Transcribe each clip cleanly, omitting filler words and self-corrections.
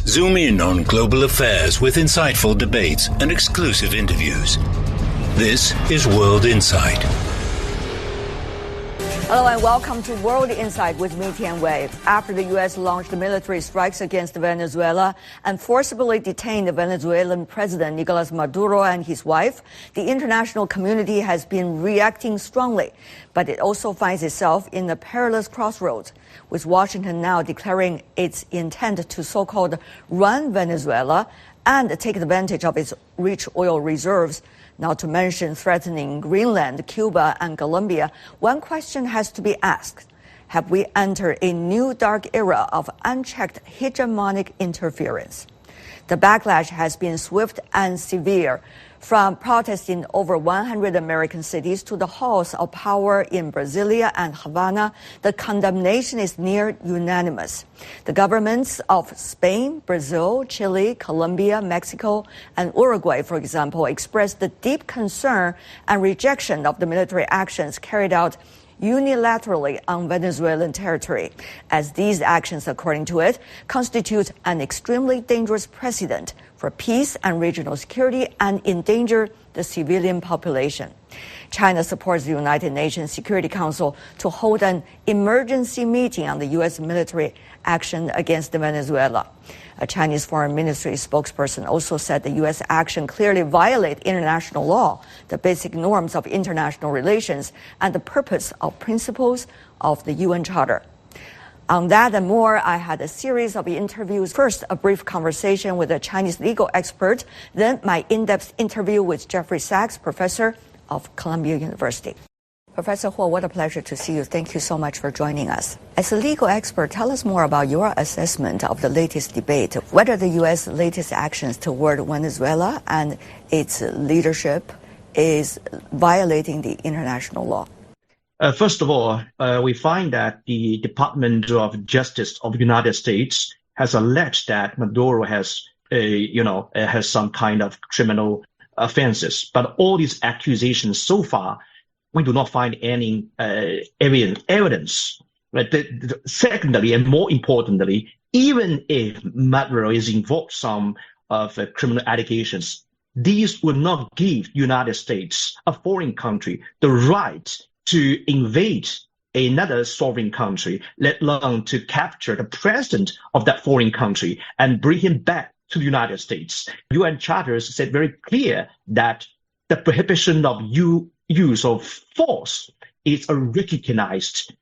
Zoom in on global affairs with insightful debates and exclusive interviews. This is World Insight. Hello and welcome to World Insight with me, Tian Wei. After the U.S. launched military strikes against Venezuela and forcibly detained the Venezuelan President Nicholas Maduro and his wife, the international community has been reacting strongly. But it also finds itself in a perilous crossroads, with Washington now declaring its intent to so-called run Venezuela and take advantage of its rich oil reserves. Not to mention threatening Greenland, Cuba, and Colombia. One question has to be asked. Have we entered a new dark era of unchecked hegemonic interference? The backlash has been swift and severe, from protests in over 100 American cities to the halls of power in Brasilia and Havana. The condemnation is near unanimous. The governments of Spain, Brazil, Chile, Colombia, Mexico, and Uruguay, for example, expressed the deep concern and rejection of the military actions carried out unilaterally on Venezuelan territory, as these actions, according to it, constitute an extremely dangerous precedent for peace and regional security and endanger the civilian population. China supports the United Nations Security Council to hold an emergency meeting on the U.S. military action against Venezuela. A Chinese Foreign Ministry spokesperson also said the U.S. action clearly violates international law, the basic norms of international relations, and the purpose of principles of the UN Charter. On that and more, I had a series of interviews. First, a brief conversation with a Chinese legal expert, then my in-depth interview with Jeffrey Sachs, professor of Columbia University. Professor Huo, what a pleasure to see you. Thank you so much for joining us. As a legal expert, tell us more about your assessment of the latest debate, whether the U.S. latest actions toward Venezuela and its leadership is violating the international law. First of all, we find that the Department of Justice of the United States has alleged that Maduro has some kind of criminal offenses. But all these accusations so far, we do not find any evidence. But secondly, and more importantly, even if Maduro is involved some of criminal allegations, these will not give the United States, a foreign country, the right to invade another sovereign country, let alone to capture the president of that foreign country and bring him back to the United States. UN charters said very clear that the prohibition of use of force is a recognized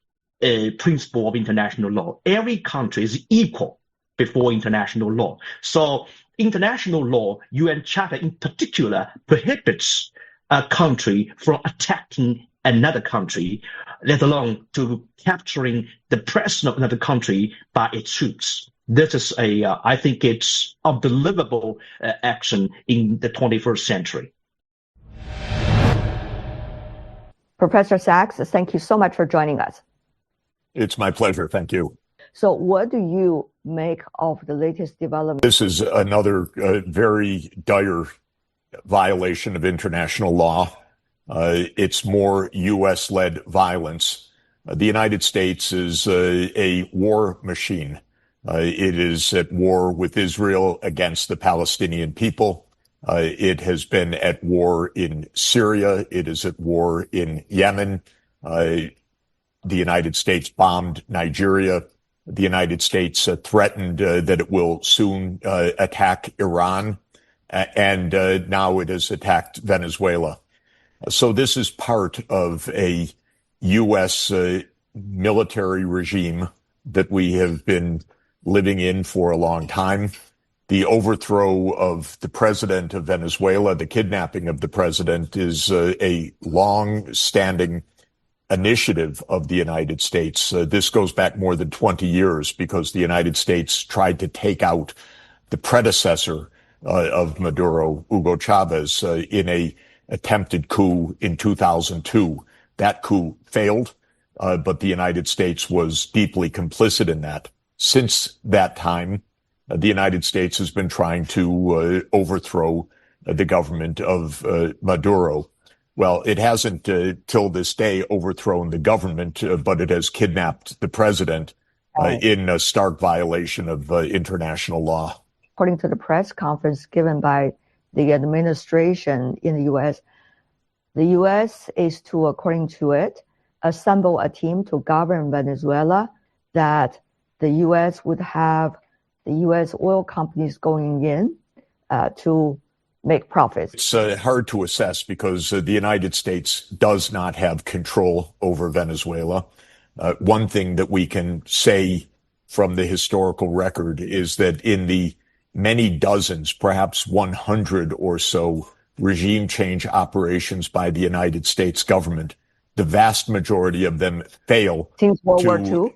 principle of international law. Every country is equal before international law. So international law, UN Charter in particular, prohibits a country from attacking another country, let alone to capturing the president of another country by its troops. This is I think it's unbelievable action in the 21st century. Professor Sachs, thank you so much for joining us. It's my pleasure. Thank you. So what do you make of the latest development? This is another very dire violation of international law. It's more U.S.-led violence. The United States is a war machine. It is at war with Israel against the Palestinian people. It has been at war in Syria. It is at war in Yemen. The United States bombed Nigeria. The United States threatened that it will soon attack Iran. And now it has attacked Venezuela. So this is part of a U.S. Military regime that we have been living in for a long time. The overthrow of the president of Venezuela, the kidnapping of the president, is a long-standing initiative of the United States. This goes back more than 20 years because the United States tried to take out the predecessor of Maduro, Hugo Chavez, in a attempted coup in 2002. That coup failed, but the United States was deeply complicit in that. Since that time, the United States has been trying to overthrow the government of Maduro. Well, it hasn't till this day overthrown the government, but it has kidnapped the president in a stark violation of international law. According to the press conference given by the administration in the the U.S. is to, according to it, assemble a team to govern Venezuela, that the U.S. would have the U.S. oil companies going in to make profits. It's hard to assess because the United States does not have control over Venezuela. One thing that we can say from the historical record is that in the many dozens, perhaps 100 or so regime change operations by the United States government, the vast majority of them fail. Since World War II?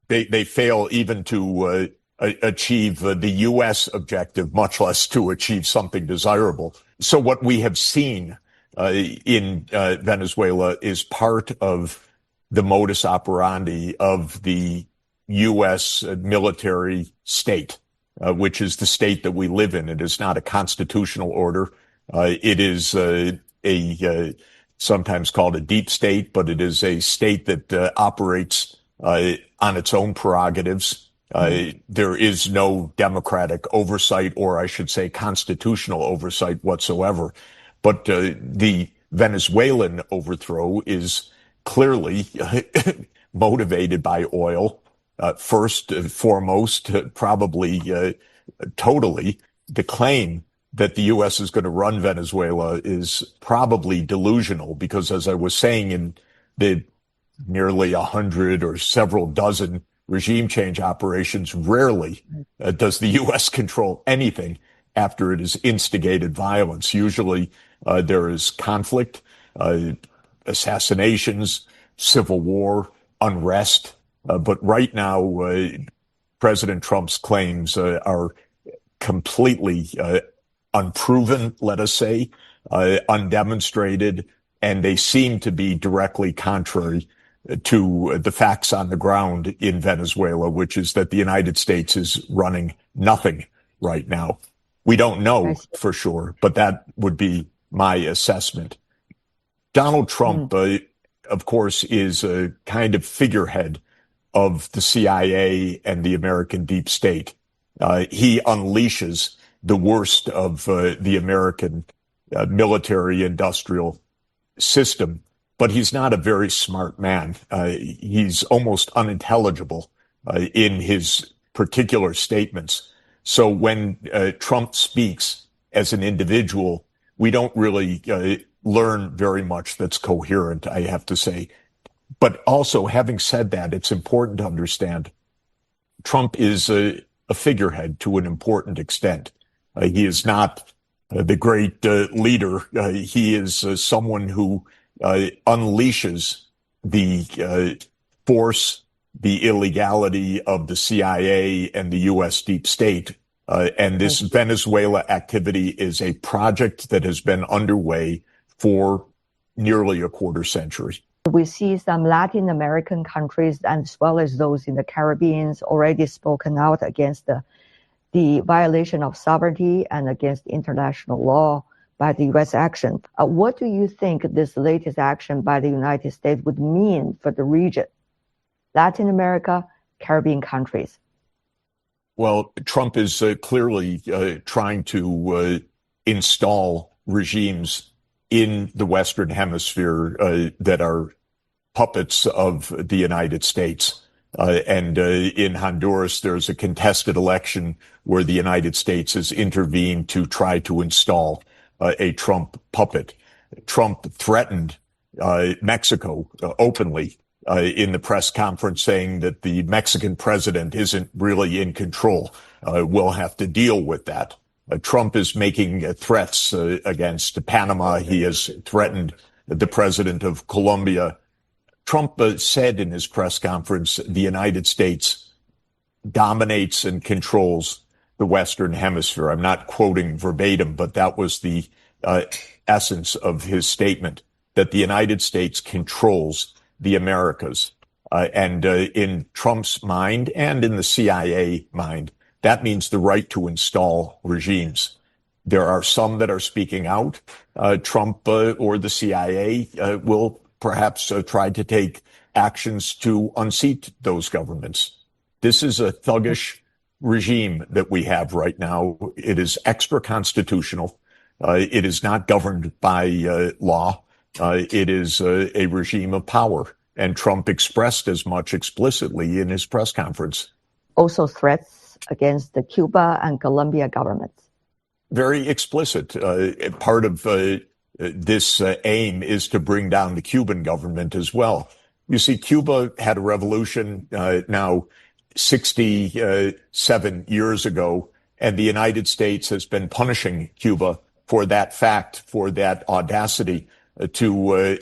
They fail even to achieve the U.S. objective, much less to achieve something desirable. So what we have seen in Venezuela is part of the modus operandi of the U.S. military state, which is the state that we live in. It is not a constitutional order. It is a sometimes called a deep state, but it is a state that operates on its own prerogatives. There is no democratic oversight, or I should say constitutional oversight whatsoever. But the Venezuelan overthrow is clearly motivated by oil. First and foremost, probably totally, the claim that the U.S. is going to run Venezuela is probably delusional because, as I was saying, in the nearly 100 or several dozen regime change operations, rarely does the U.S. control anything after it has instigated violence. Usually there is conflict, assassinations, civil war, unrest. But right now, President Trump's claims are completely unproven, let us say, undemonstrated, and they seem to be directly contrary to the facts on the ground in Venezuela, which is that the United States is running nothing right now. We don't know for sure, but that would be my assessment. Donald Trump, of course, is a kind of figurehead of the CIA and the American deep state. He unleashes the worst of the American military-industrial system, but he's not a very smart man. He's almost unintelligible in his particular statements. So when Trump speaks as an individual, we don't really learn very much that's coherent, I have to say. But also, having said that, it's important to understand Trump is a figurehead to an important extent. He is not the great leader. He is someone who unleashes the force, the illegality of the CIA and the U.S. deep state. And this Venezuela activity is a project that has been underway for nearly a quarter century. We see some Latin American countries, as well as those in the Caribbean, already spoken out against the violation of sovereignty and against international law by the U.S. action. What do you think this latest action by the United States would mean for the region, Latin America, Caribbean countries? Well, Trump is clearly trying to install regimes in the Western Hemisphere that are puppets of the United States. And in Honduras, there's a contested election where the United States has intervened to try to install a Trump puppet. Trump threatened Mexico openly in the press conference, saying that the Mexican president isn't really in control. We'll have to deal with that. Trump is making threats against Panama. He has threatened the president of Colombia. Trump said in his press conference, the United States dominates and controls the Western Hemisphere. I'm not quoting verbatim, but that was the essence of his statement, that the United States controls the Americas. And in Trump's mind and in the CIA mind, that means the right to install regimes. There are some that are speaking out. Trump or the CIA will perhaps try to take actions to unseat those governments. This is a thuggish regime that we have right now. It is extra-constitutional. It is not governed by law. It is a regime of power. And Trump expressed as much explicitly in his press conference. Also threats against the Cuba and Colombia governments. Very explicit. Part of this aim is to bring down the Cuban government as well. You see, Cuba had a revolution now 67 years ago, and the United States has been punishing Cuba for that fact, for that audacity to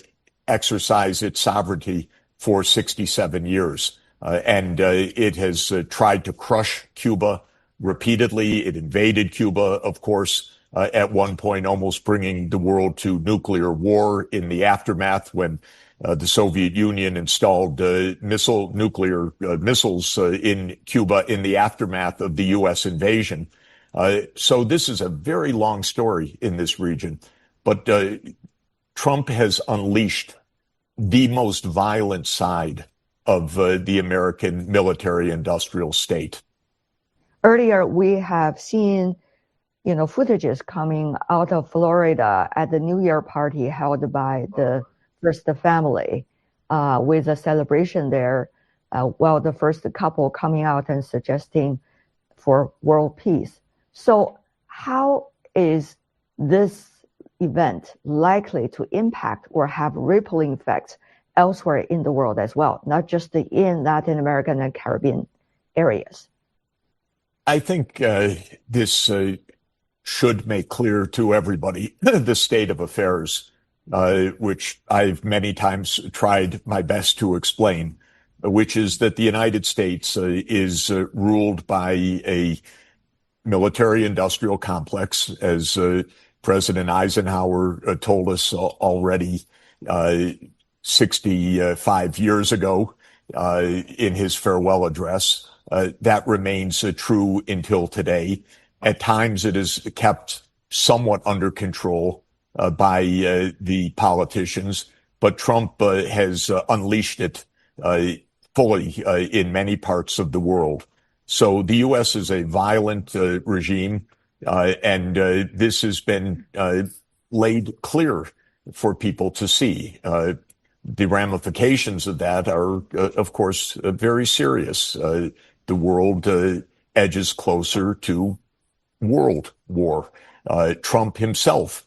exercise its sovereignty for 67 years. And it has tried to crush Cuba repeatedly. It invaded Cuba, of course, at one point almost bringing the world to nuclear war in the aftermath when the Soviet Union installed nuclear missiles in Cuba in the aftermath of the U.S. invasion. So this is a very long story in this region. But Trump has unleashed the most violent side of the American military-industrial state. Earlier, we have seen, footages coming out of Florida at the New Year party held by the First family, with a celebration there, while the first couple coming out and suggesting for world peace. So how is this event likely to impact or have rippling effects elsewhere in the world as well, not just in Latin American and Caribbean areas? I think this should make clear to everybody the state of affairs, which I've many times tried my best to explain, which is that the United States is ruled by a military-industrial complex, as President Eisenhower told us already 65 years ago in his farewell address. That remains true until today. At times, it is kept somewhat under control by the politicians, but Trump has unleashed it fully in many parts of the world. So the U.S. is a violent regime, and this has been laid clear for people to see. The ramifications of that are, of course, very serious. The world edges closer to world war. Trump himself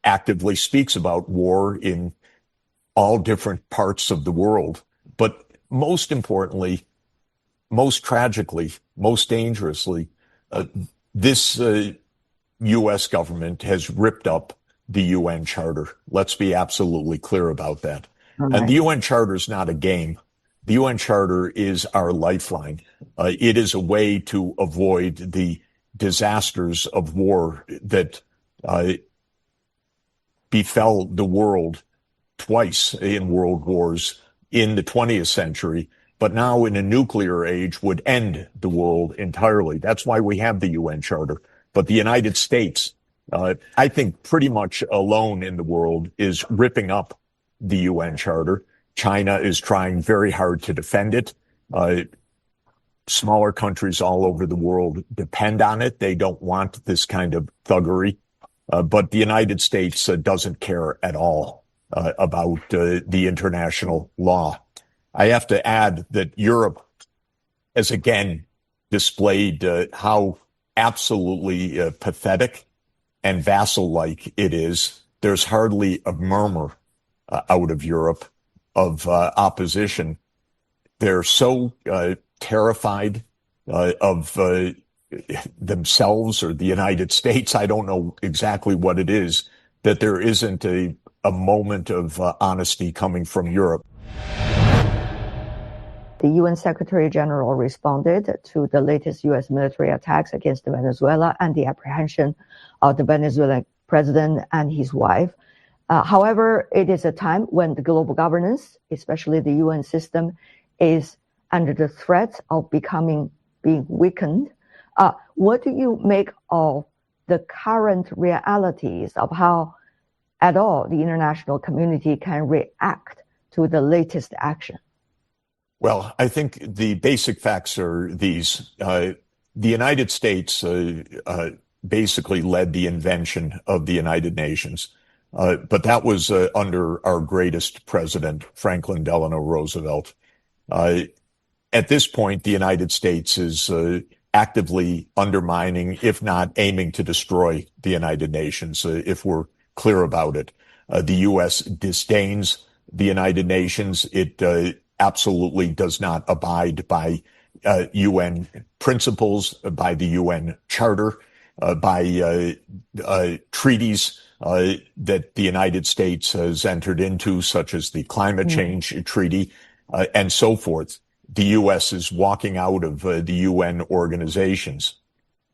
actively speaks about war in all different parts of the world. But most importantly, most tragically, most dangerously, this U.S. government has ripped up the UN Charter. Let's be absolutely clear about that. Right. And the UN Charter is not a game. The UN Charter is our lifeline. It is a way to avoid the disasters of war that befell the world twice in world wars in the 20th century, but now in a nuclear age would end the world entirely. That's why we have the UN Charter. But the United States, I think pretty much alone in the world, is ripping up the UN Charter. China is trying very hard to defend it. Smaller countries all over the world depend on it. They don't want this kind of thuggery. But the United States doesn't care at all about the international law. I have to add that Europe has again displayed how absolutely pathetic and vassal-like it is. There's hardly a murmur out of Europe of opposition. They're so terrified of themselves or the United States, I don't know exactly what it is, that there isn't a moment of honesty coming from Europe. The UN Secretary General responded to the latest U.S. military attacks against Venezuela and the apprehension of the Venezuelan president and his wife. However, it is a time when the global governance, especially the UN system, is under the threat of being weakened. What do you make of the current realities of how at all the international community can react to the latest action? Well, I think the basic facts are these. The United States basically led the invention of the United Nations, but that was under our greatest president, Franklin Delano Roosevelt. At this point, the United States is actively undermining, if not aiming to destroy the United Nations, if we're clear about it. The U.S. disdains the United Nations. It absolutely does not abide by UN principles, by the UN Charter, by treaties that the United States has entered into, such as the Climate Change Treaty, and so forth. The U.S. is walking out of the UN organizations.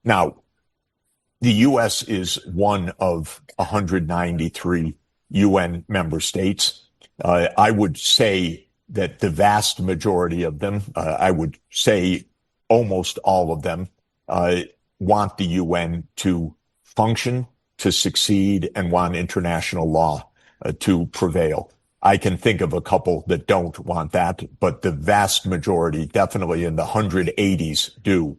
Now, the U.S. is one of 193 UN member states. I would say that the vast majority of them, I would say almost all of them, want the UN to function, to succeed, and want international law to prevail. I can think of a couple that don't want that, but the vast majority, definitely in the 180s, do.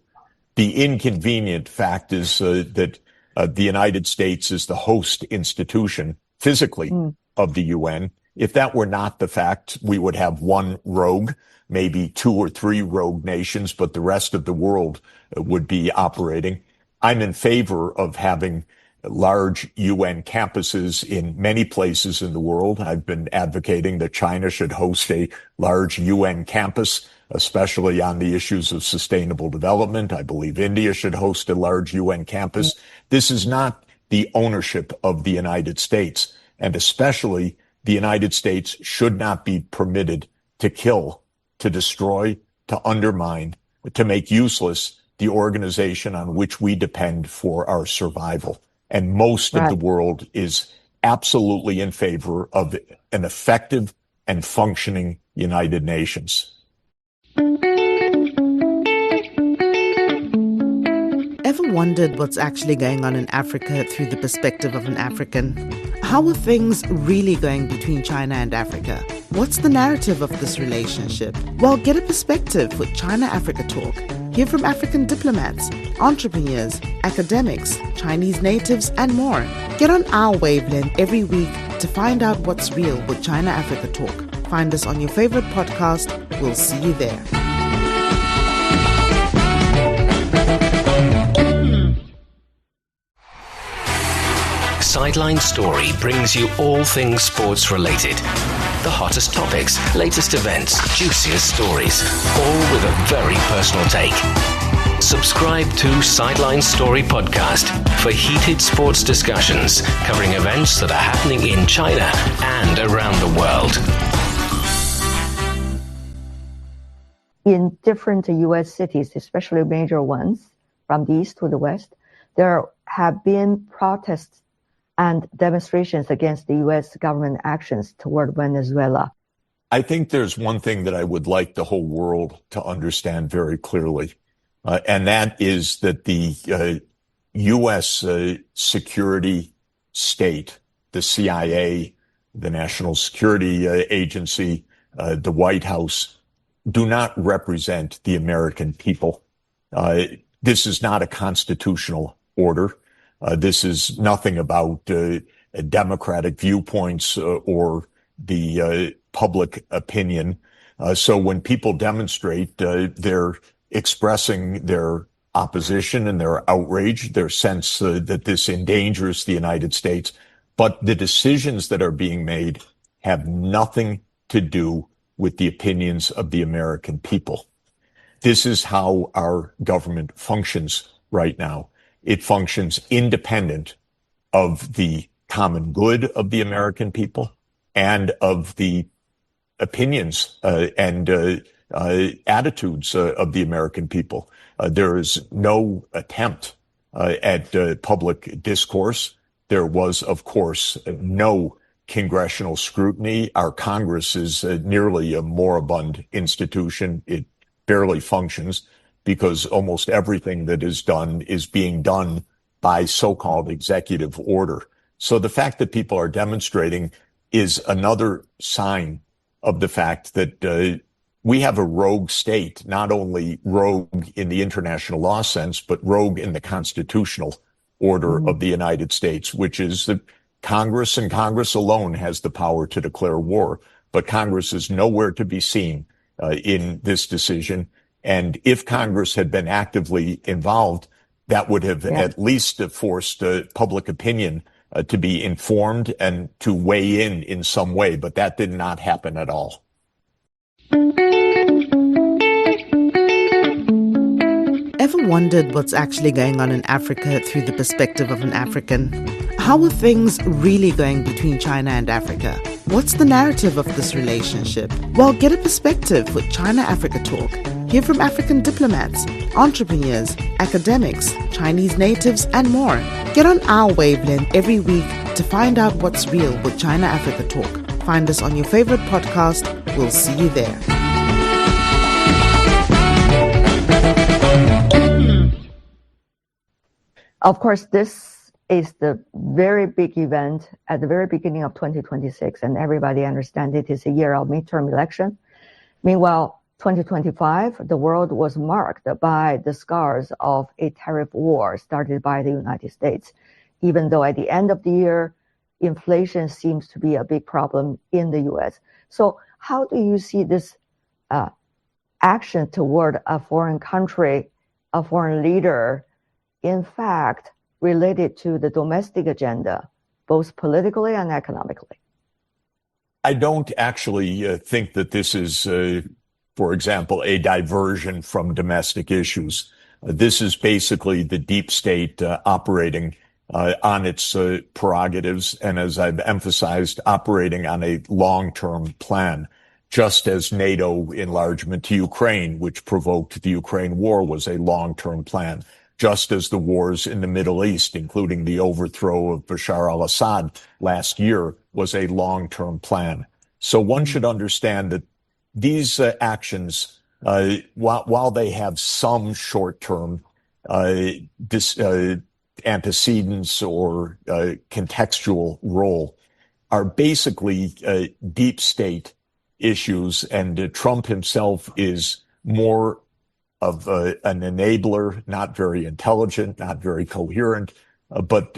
The inconvenient fact is that the United States is the host institution physically of the UN. If that were not the fact, we would have one rogue, maybe 2 or 3 rogue nations, but the rest of the world would be operating. I'm in favor of having large UN campuses in many places in the world. I've been advocating that China should host a large UN campus, especially on the issues of sustainable development. I believe India should host a large UN campus. This is not the ownership of the United States, and especially the United States should not be permitted to kill, to destroy, to undermine, to make useless the organization on which we depend for our survival. And most of the world is absolutely in favor of an effective and functioning United Nations. Ever wondered what's actually going on in Africa through the perspective of an African? How are things really going between China and Africa? What's the narrative of this relationship? Well, get a perspective with China-Africa Talk. Hear from African diplomats, entrepreneurs, academics, Chinese natives, and more. Get on our wavelength every week to find out what's real with China-Africa Talk. Find us on your favorite podcast. We'll see you there. Sideline Story brings you all things sports related. The hottest topics, latest events, juiciest stories, all with a very personal take. Subscribe to Sideline Story Podcast for heated sports discussions covering events that are happening in China and around the world. In different U.S. cities, especially major ones, from the east to the west, there have been protests and demonstrations against the U.S. government actions toward Venezuela. I think there's one thing that I would like the whole world to understand very clearly, and that is that the U.S. security state, the CIA, the National Security Agency, the White House, do not represent the American people. This is not a constitutional order. This is nothing about democratic viewpoints or the public opinion. So when people demonstrate, they're expressing their opposition and their outrage, their sense that this endangers the United States. But the decisions that are being made have nothing to do with the opinions of the American people. This is how our government functions right now. It functions independent of the common good of the American people and of the opinions and attitudes of the American people. There is no attempt at public discourse. There was, of course, no congressional scrutiny. Our Congress is nearly a moribund institution. It barely functions, because almost everything that is done is being done by so-called executive order. So the fact that people are demonstrating is another sign of the fact that we have a rogue state, not only rogue in the international law sense, but rogue in the constitutional order of the United States, which is that Congress and Congress alone has the power to declare war. But Congress is nowhere to be seen in this decision. And if Congress had been actively involved, that would have at least forced public opinion to be informed and to weigh in some way. But that did not happen at all. Ever wondered what's actually going on in Africa through the perspective of an African? How are things really going between China and Africa? What's the narrative of this relationship? Well, get a perspective with China-Africa Talk. Hear from African diplomats, entrepreneurs, academics, Chinese natives, and more. Get on our wavelength every week to find out what's real with China-Africa Talk. Find us on your favorite podcast. We'll see you there. Of course, this is the very big event at the very beginning of 2026, and everybody understands it is a year of midterm election. Meanwhile, 2025, the world was marked by the scars of a tariff war started by the United States, even though at the end of the year, inflation seems to be a big problem in the U.S. So how do you see this action toward a foreign country, a foreign leader, in fact, related to the domestic agenda, both politically and economically? I don't actually think that this is, for example, a diversion from domestic issues. This is basically the deep state operating on its prerogatives, and as I've emphasized, operating on a long-term plan, just as NATO enlargement to Ukraine, which provoked the Ukraine war, was a long-term plan. Just as the wars in the Middle East, including the overthrow of Bashar al-Assad last year, was a long-term plan. So one should understand that these actions, while they have some short-term antecedents or contextual role, are basically deep state issues, and Trump himself is more of an enabler, not very intelligent, not very coherent, but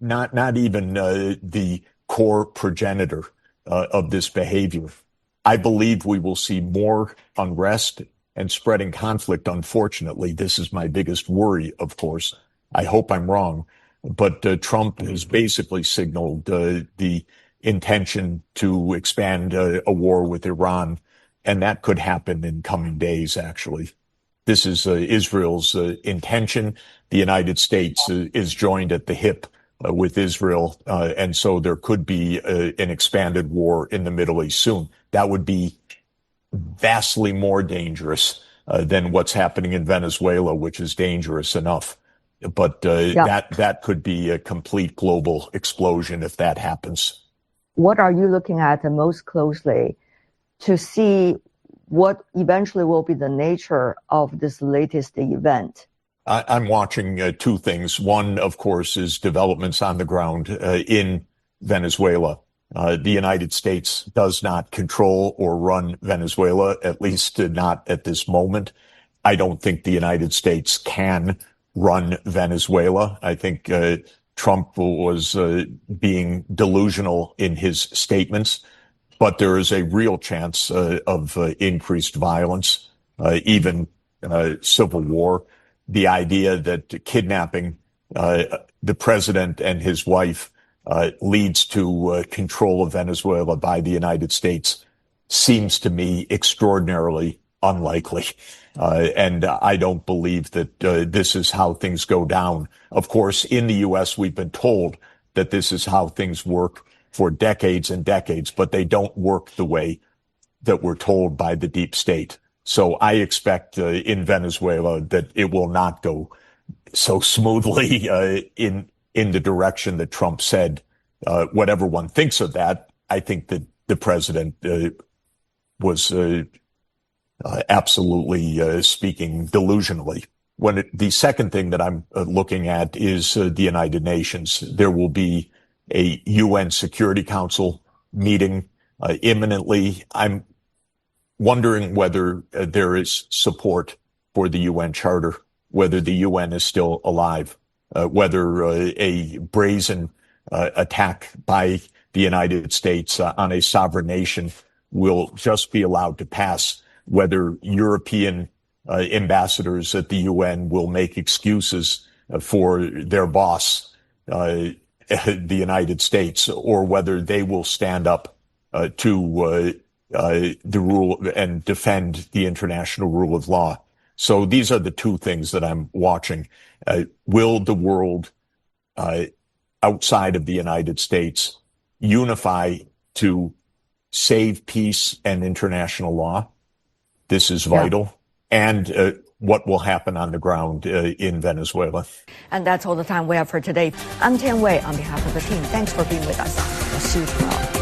not even the core progenitor of this behavior. I believe we will see more unrest and spreading conflict. Unfortunately, this is my biggest worry, of course. I hope I'm wrong, but Trump has basically signaled the intention to expand a war with Iran, and that could happen in coming days, actually. This is Israel's intention. The United States is joined at the hip with Israel, and so there could be an expanded war in the Middle East soon. That would be vastly more dangerous than what's happening in Venezuela, which is dangerous enough. But that could be a complete global explosion if that happens. What are you looking at most closely to see what eventually will be the nature of this latest event? I'm watching two things. One, of course, is developments on the ground in Venezuela. The United States does not control or run Venezuela, at least not at this moment. I don't think the United States can run Venezuela. I think Trump was being delusional in his statements. But there is a real chance of increased violence, even civil war. The idea that kidnapping the president and his wife leads to control of Venezuela by the United States seems to me extraordinarily unlikely. And I don't believe that this is how things go down. Of course, in the U.S., we've been told that this is how things work for decades and decades, but they don't work the way that we're told by the deep state. So I expect in Venezuela that it will not go so smoothly in the direction that Trump said. Whatever one thinks of that, I think that the president was absolutely speaking delusionally. The second thing that I'm looking at is the United Nations. There will be a UN Security Council meeting imminently. I'm wondering whether there is support for the UN Charter, whether the UN is still alive, whether a brazen attack by the United States on a sovereign nation will just be allowed to pass, whether European ambassadors at the UN will make excuses for their boss, the United States, or whether they will stand up to the rule and defend the international rule of law. So these are the two things that I'm watching. Will the world outside of the United States unify to save peace and international law? This is vital. Yeah. And what will happen on the ground in Venezuela. And that's all the time we have for today. I'm Tian Wei on behalf of the team. Thanks for being with us. We'll see you tomorrow.